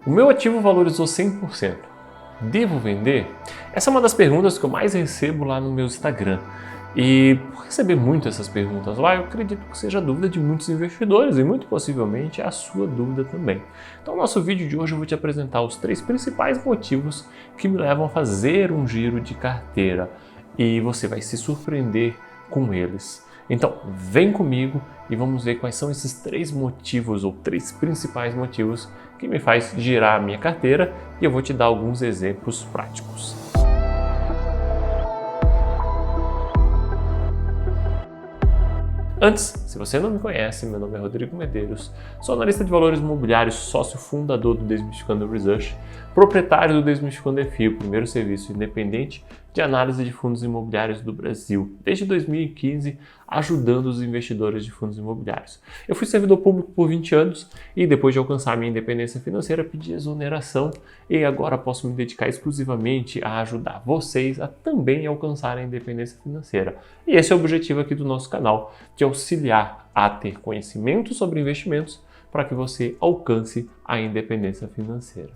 O meu ativo valorizou 100%. Devo vender? Essa é uma das perguntas que eu mais recebo lá no meu Instagram. E por receber muito essas perguntas lá, eu acredito que seja a dúvida de muitos investidores e muito possivelmente é a sua dúvida também. Então, no nosso vídeo de hoje eu vou te apresentar os 3 principais motivos que me levam a fazer um giro de carteira e você vai se surpreender com eles. Então, vem comigo e vamos ver quais são esses 3 motivos ou 3 principais motivos que me faz girar a minha carteira e eu vou te dar alguns exemplos práticos. Antes, se você não me conhece, meu nome é Rodrigo Medeiros, sou analista de valores imobiliários, sócio fundador do Desmistificando Research, proprietário do Desmistificando FI, o primeiro serviço independente de análise de fundos imobiliários do Brasil, desde 2015, ajudando os investidores de fundos imobiliários. Eu fui servidor público por 20 anos e depois de alcançar minha independência financeira, pedi exoneração e agora posso me dedicar exclusivamente a ajudar vocês a também alcançarem a independência financeira. E esse é o objetivo aqui do nosso canal, de auxiliar a ter conhecimento sobre investimentos para que você alcance a independência financeira.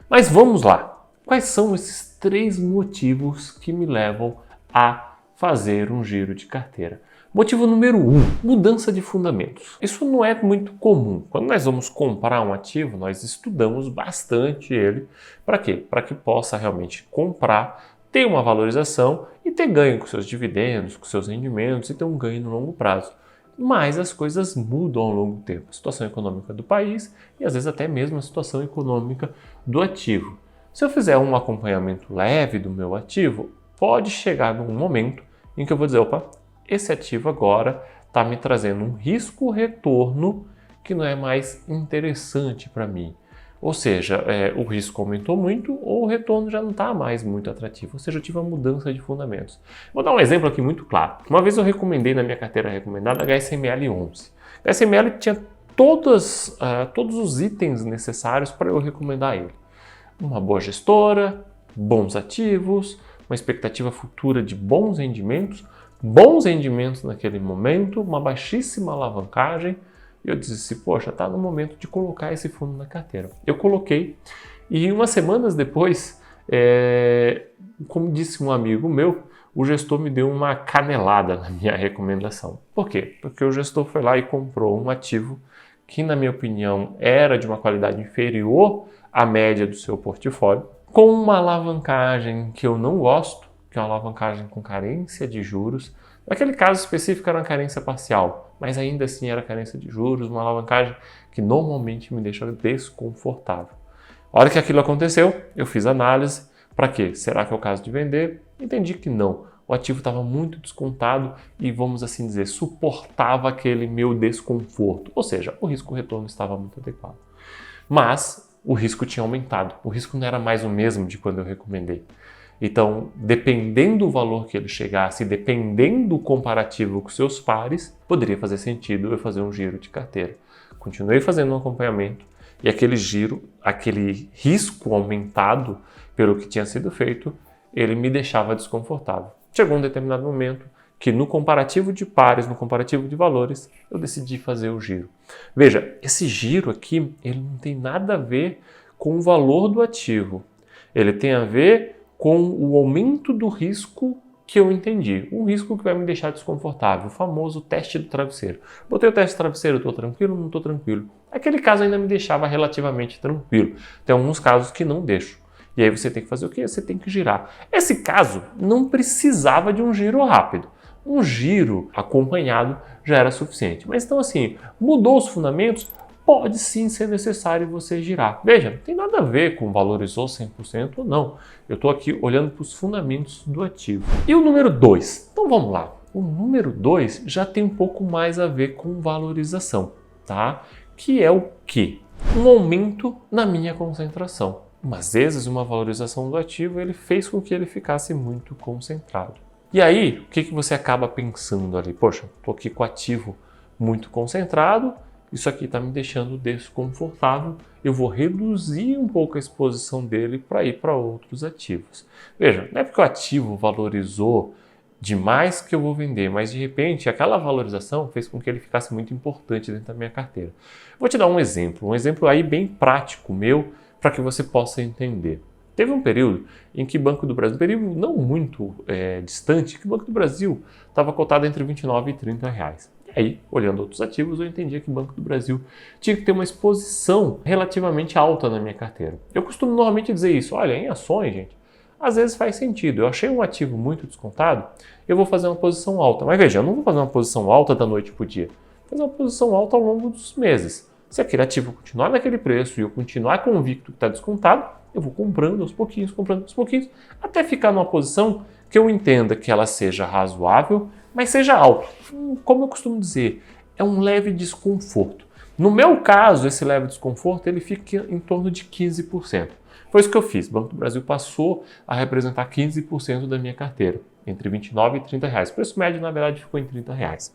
Mas vamos lá! Quais são esses 3 motivos que me levam a fazer um giro de carteira? Motivo número 1, mudança de fundamentos. Isso não é muito comum. Quando nós vamos comprar um ativo, nós estudamos bastante ele. Para quê? Para que possa realmente comprar, ter uma valorização e ter ganho com seus dividendos, com seus rendimentos e ter um ganho no longo prazo. Mas as coisas mudam ao longo do tempo. A situação econômica do país e às vezes até mesmo a situação econômica do ativo. Se eu fizer um acompanhamento leve do meu ativo, pode chegar num momento em que eu vou dizer, opa, esse ativo agora está me trazendo um risco-retorno que não é mais interessante para mim. Ou seja, o risco aumentou muito ou o retorno já não está mais muito atrativo. Ou seja, eu tive uma mudança de fundamentos. Vou dar um exemplo aqui muito claro. Uma vez eu recomendei na minha carteira recomendada HSML 11. A HSML tinha todos os itens necessários para eu recomendar ele. Uma boa gestora, bons ativos, uma expectativa futura de bons rendimentos naquele momento, uma baixíssima alavancagem. E eu disse, poxa, está no momento de colocar esse fundo na carteira. Eu coloquei e umas semanas depois, como disse um amigo meu, o gestor me deu uma canelada na minha recomendação. Por quê? Porque o gestor foi lá e comprou um ativo que, na minha opinião, era de uma qualidade inferior à média do seu portfólio, com uma alavancagem que eu não gosto, que é uma alavancagem com carência de juros. Naquele caso específico era uma carência parcial, mas ainda assim era carência de juros, uma alavancagem que normalmente me deixa desconfortável. A hora que aquilo aconteceu, eu fiz análise. Para quê? Será que é o caso de vender? Entendi que não. O ativo estava muito descontado e, vamos assim dizer, suportava aquele meu desconforto. Ou seja, o risco-retorno estava muito adequado. Mas o risco tinha aumentado. O risco não era mais o mesmo de quando eu recomendei. Então, dependendo do valor que ele chegasse, dependendo do comparativo com seus pares, poderia fazer sentido eu fazer um giro de carteira. Continuei fazendo um acompanhamento e aquele giro, aquele risco aumentado pelo que tinha sido feito, ele me deixava desconfortável. Chegou um determinado momento que no comparativo de pares, no comparativo de valores, eu decidi fazer o giro. Veja, esse giro aqui, ele não tem nada a ver com o valor do ativo. Ele tem a ver com o aumento do risco que eu entendi. Um risco que vai me deixar desconfortável, o famoso teste do travesseiro. Botei o teste do travesseiro, estou tranquilo? Não estou tranquilo. Aquele caso ainda me deixava relativamente tranquilo. Tem alguns casos que não deixo. E aí você tem que fazer o quê? Você tem que girar. Esse caso não precisava de um giro rápido. Um giro acompanhado já era suficiente. Mas então assim, mudou os fundamentos? Pode sim ser necessário você girar. Veja, não tem nada a ver com valorizou 100% ou não. Eu estou aqui olhando para os fundamentos do ativo. E o número 2? Então vamos lá. O número 2 já tem um pouco mais a ver com valorização, tá? Que é o quê? Um aumento na minha concentração. Às vezes uma valorização do ativo ele fez com que ele ficasse muito concentrado. E aí, o que você acaba pensando ali? Poxa, estou aqui com o ativo muito concentrado, isso aqui está me deixando desconfortável, eu vou reduzir um pouco a exposição dele para ir para outros ativos. Veja, não é porque o ativo valorizou demais que eu vou vender, mas de repente aquela valorização fez com que ele ficasse muito importante dentro da minha carteira. Vou te dar um exemplo aí bem prático meu, para que você possa entender. Teve um período em que Banco do Brasil, um período não muito distante, que o Banco do Brasil estava cotado entre R$29 e R$30. E aí, olhando outros ativos, eu entendia que o Banco do Brasil tinha que ter uma exposição relativamente alta na minha carteira. Eu costumo normalmente dizer isso, olha, em ações, gente, às vezes faz sentido. Eu achei um ativo muito descontado, eu vou fazer uma posição alta. Mas veja, eu não vou fazer uma posição alta da noite para o dia. Vou fazer uma posição alta ao longo dos meses. Se aquele ativo continuar naquele preço e eu continuar convicto que está descontado, eu vou comprando aos pouquinhos, até ficar numa posição que eu entenda que ela seja razoável, mas seja alta. Como eu costumo dizer, é um leve desconforto. No meu caso, esse leve desconforto ele fica em torno de 15%. Foi isso que eu fiz. O Banco do Brasil passou a representar 15% da minha carteira, entre R$29 e R$30. O preço médio, na verdade, ficou em R$30.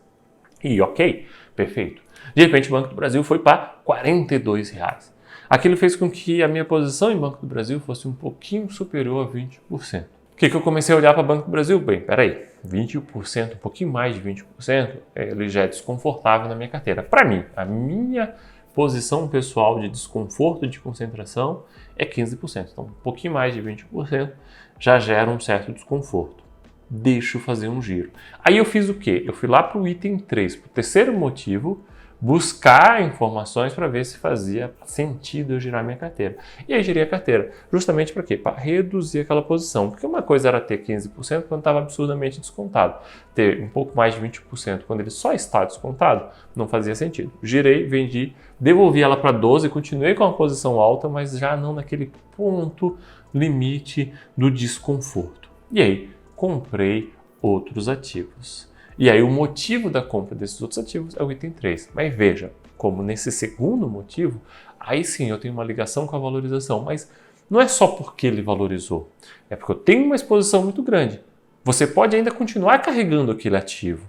E ok, perfeito. De repente, o Banco do Brasil foi para R$42. Aquilo fez com que a minha posição em Banco do Brasil fosse um pouquinho superior a 20%. O que eu comecei a olhar para Banco do Brasil? Bem, peraí, 20%, um pouquinho mais de 20%, ele já é desconfortável na minha carteira. Para mim, a minha posição pessoal de desconforto de concentração é 15%. Então, um pouquinho mais de 20% já gera um certo desconforto. Deixa eu fazer um giro. Aí eu fiz o quê? Eu fui lá para o item 3, para o terceiro motivo, buscar informações para ver se fazia sentido eu girar minha carteira. E aí girei a carteira. Justamente para quê? Para reduzir aquela posição. Porque uma coisa era ter 15% quando estava absurdamente descontado. Ter um pouco mais de 20% quando ele só está descontado, não fazia sentido. Girei, vendi, devolvi ela para 12%, continuei com uma posição alta, mas já não naquele ponto limite do desconforto. E aí, comprei outros ativos. E aí o motivo da compra desses outros ativos é o item 3. Mas veja, como nesse segundo motivo, aí sim eu tenho uma ligação com a valorização. Mas não é só porque ele valorizou, é porque eu tenho uma exposição muito grande. Você pode ainda continuar carregando aquele ativo,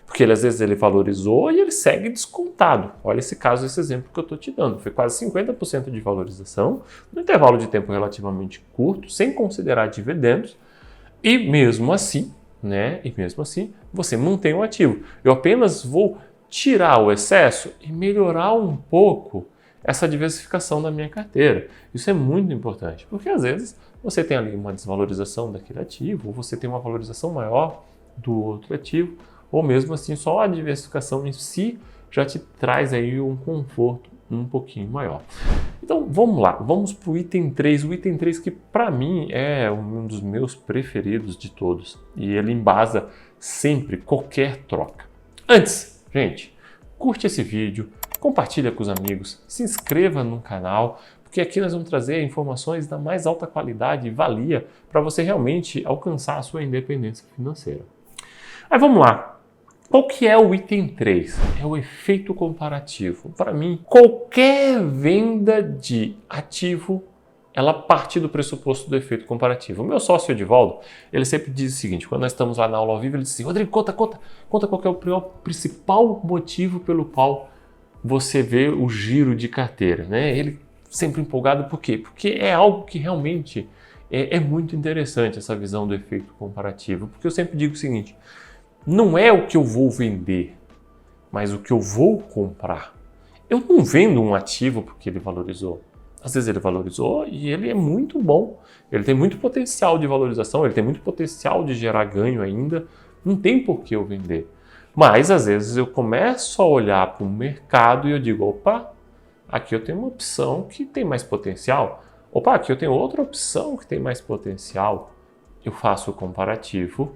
porque às vezes ele valorizou e ele segue descontado. Olha esse caso, esse exemplo que eu estou te dando. Foi quase 50% de valorização, no intervalo de tempo relativamente curto, sem considerar dividendos, e mesmo assim, você mantém o ativo. Eu apenas vou tirar o excesso e melhorar um pouco essa diversificação da minha carteira. Isso é muito importante, porque às vezes você tem ali uma desvalorização daquele ativo, ou você tem uma valorização maior do outro ativo, ou mesmo assim só a diversificação em si já te traz aí um conforto um pouquinho maior. Então vamos lá, vamos para o item 3, o item 3 que para mim é um dos meus preferidos de todos e ele embasa sempre qualquer troca. Antes, gente, curte esse vídeo, compartilha com os amigos, se inscreva no canal, porque aqui nós vamos trazer informações da mais alta qualidade e valia para você realmente alcançar a sua independência financeira. Aí vamos lá. Qual que é o item 3? É o efeito comparativo. Para mim, qualquer venda de ativo, ela parte do pressuposto do efeito comparativo. O meu sócio Edivaldo, ele sempre diz o seguinte, quando nós estamos lá na aula ao vivo, ele diz assim, Rodrigo, conta qual que é o principal motivo pelo qual você vê o giro de carteira, né? Ele sempre empolgado, por quê? Porque é algo que realmente é muito interessante, essa visão do efeito comparativo. Porque eu sempre digo o seguinte, não é o que eu vou vender, mas o que eu vou comprar. Eu não vendo um ativo porque ele valorizou. Às vezes ele valorizou e ele é muito bom. Ele tem muito potencial de valorização, ele tem muito potencial de gerar ganho ainda. Não tem por que eu vender. Mas às vezes eu começo a olhar para o mercado e eu digo, opa, aqui eu tenho uma opção que tem mais potencial. Opa, aqui eu tenho outra opção que tem mais potencial. Eu faço o comparativo.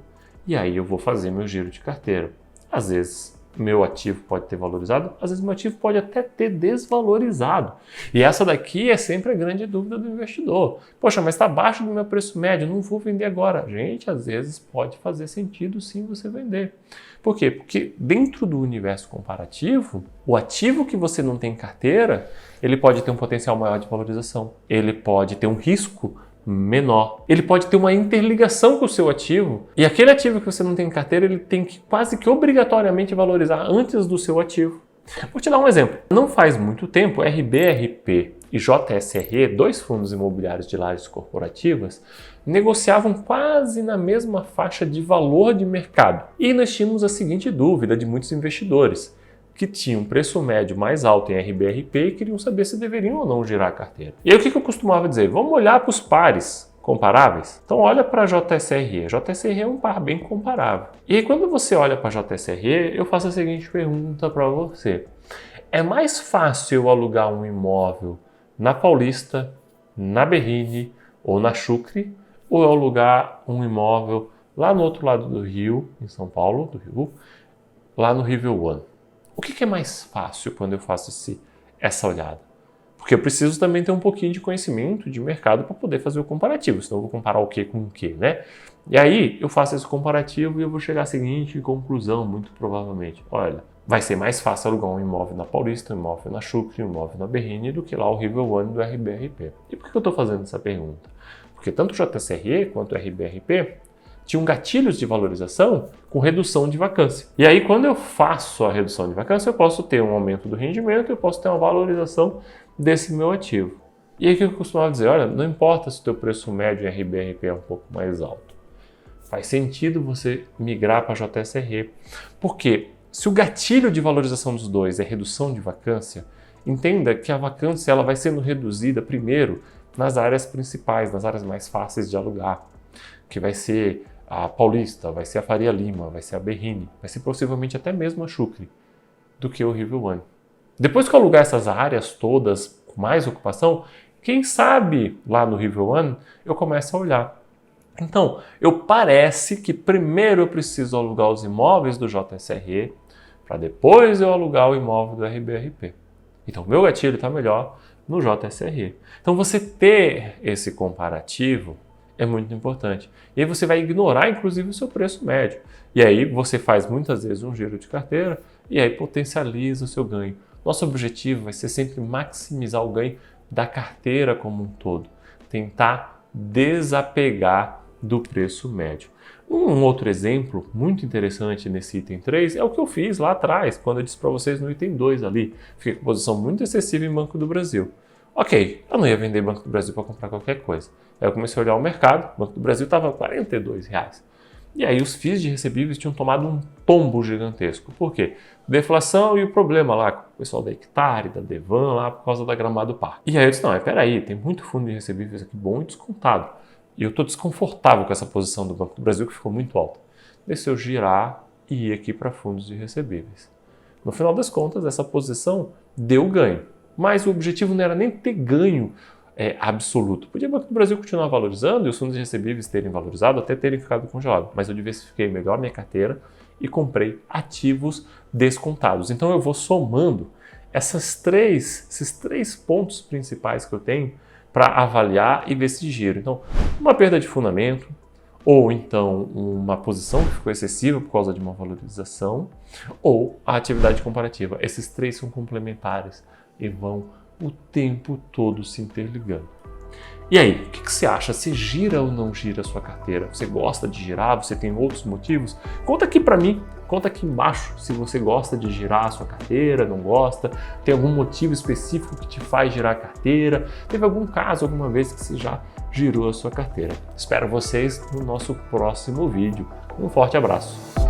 E aí eu vou fazer meu giro de carteira. Às vezes meu ativo pode ter valorizado, às vezes meu ativo pode até ter desvalorizado. E essa daqui é sempre a grande dúvida do investidor. Poxa, mas está abaixo do meu preço médio, não vou vender agora. Gente, às vezes pode fazer sentido sim você vender. Por quê? Porque dentro do universo comparativo, o ativo que você não tem em carteira, ele pode ter um potencial maior de valorização. Ele pode ter um risco menor. Ele pode ter uma interligação com o seu ativo e aquele ativo que você não tem em carteira, ele tem que quase que obrigatoriamente valorizar antes do seu ativo. Vou te dar um exemplo. Não faz muito tempo, RBRP e JSRE, dois fundos imobiliários de lajes corporativas, negociavam quase na mesma faixa de valor de mercado. E nós tínhamos a seguinte dúvida de muitos investidores. que tinham um preço médio mais alto em RBRP e queriam saber se deveriam ou não girar a carteira. E aí o que eu costumava dizer? Vamos olhar para os pares comparáveis? Então olha para a JSRE. JSRE é um par bem comparável. E aí quando você olha para a JSRE, eu faço a seguinte pergunta para você. É mais fácil eu alugar um imóvel na Paulista, na Berrini ou na Chucre, ou eu alugar um imóvel lá no outro lado do Rio, em São Paulo, do Rio, lá no River One? O que é mais fácil quando eu faço essa olhada? Porque eu preciso também ter um pouquinho de conhecimento de mercado para poder fazer o comparativo, senão eu vou comparar o que com o que, né? E aí eu faço esse comparativo e eu vou chegar à seguinte conclusão, muito provavelmente. Olha, vai ser mais fácil alugar um imóvel na Paulista, um imóvel na Chucre, um imóvel na Berrini do que lá o River One do RBRP. E por que eu estou fazendo essa pergunta? Porque tanto o JSRE quanto o RBRP tinham gatilhos de valorização com redução de vacância. E aí, quando eu faço a redução de vacância, eu posso ter um aumento do rendimento, eu posso ter uma valorização desse meu ativo. E aí, o que eu costumava dizer? Olha, não importa se o teu preço médio em RBRP é um pouco mais alto. Faz sentido você migrar para a JSRE. Porque se o gatilho de valorização dos dois é redução de vacância, entenda que a vacância ela vai sendo reduzida primeiro nas áreas principais, nas áreas mais fáceis de alugar, que vai ser a Paulista, vai ser a Faria Lima, vai ser a Berrini, vai ser possivelmente até mesmo a Chucre, do que o River One. Depois que eu alugar essas áreas todas com mais ocupação, quem sabe lá no River One eu começo a olhar. Então, parece que primeiro eu preciso alugar os imóveis do JSRE, para depois eu alugar o imóvel do RBRP. Então, o meu gatilho está melhor no JSRE. Então, você ter esse comparativo é muito importante. E aí você vai ignorar, inclusive, o seu preço médio. E aí você faz muitas vezes um giro de carteira e aí potencializa o seu ganho. Nosso objetivo vai ser sempre maximizar o ganho da carteira como um todo. Tentar desapegar do preço médio. Um outro exemplo muito interessante nesse item 3 é o que eu fiz lá atrás, quando eu disse para vocês no item 2 ali. Fiquei com posição muito excessiva em Banco do Brasil. Ok, eu não ia vender Banco do Brasil para comprar qualquer coisa. Aí eu comecei a olhar o mercado, o Banco do Brasil estava R$ 42. E aí os FIIs de recebíveis tinham tomado um tombo gigantesco. Por quê? Deflação e o problema lá com o pessoal da Hectare, da Devan, lá por causa da Gramado Park. E aí eu disse, não, peraí, tem muito fundo de recebíveis aqui bom e descontado. E eu estou desconfortável com essa posição do Banco do Brasil que ficou muito alta. Deixa eu girar e ir aqui para fundos de recebíveis. No final das contas, essa posição deu ganho. Mas o objetivo não era nem ter ganho absoluto. Podia o Banco do Brasil continuar valorizando e os fundos de recebíveis terem valorizado, até terem ficado congelados. Mas eu diversifiquei melhor minha carteira e comprei ativos descontados. Então eu vou somando esses três pontos principais que eu tenho para avaliar e ver se giro. Então, uma perda de fundamento, ou então uma posição que ficou excessiva por causa de uma valorização, ou a atividade comparativa. Esses três são complementares e vão o tempo todo se interligando. E aí, o que você acha? Você gira ou não gira a sua carteira? Você gosta de girar? Você tem outros motivos? Conta aqui para mim, conta aqui embaixo se você gosta de girar a sua carteira, não gosta, tem algum motivo específico que te faz girar a carteira, teve algum caso alguma vez que você já girou a sua carteira. Espero vocês no nosso próximo vídeo. Um forte abraço!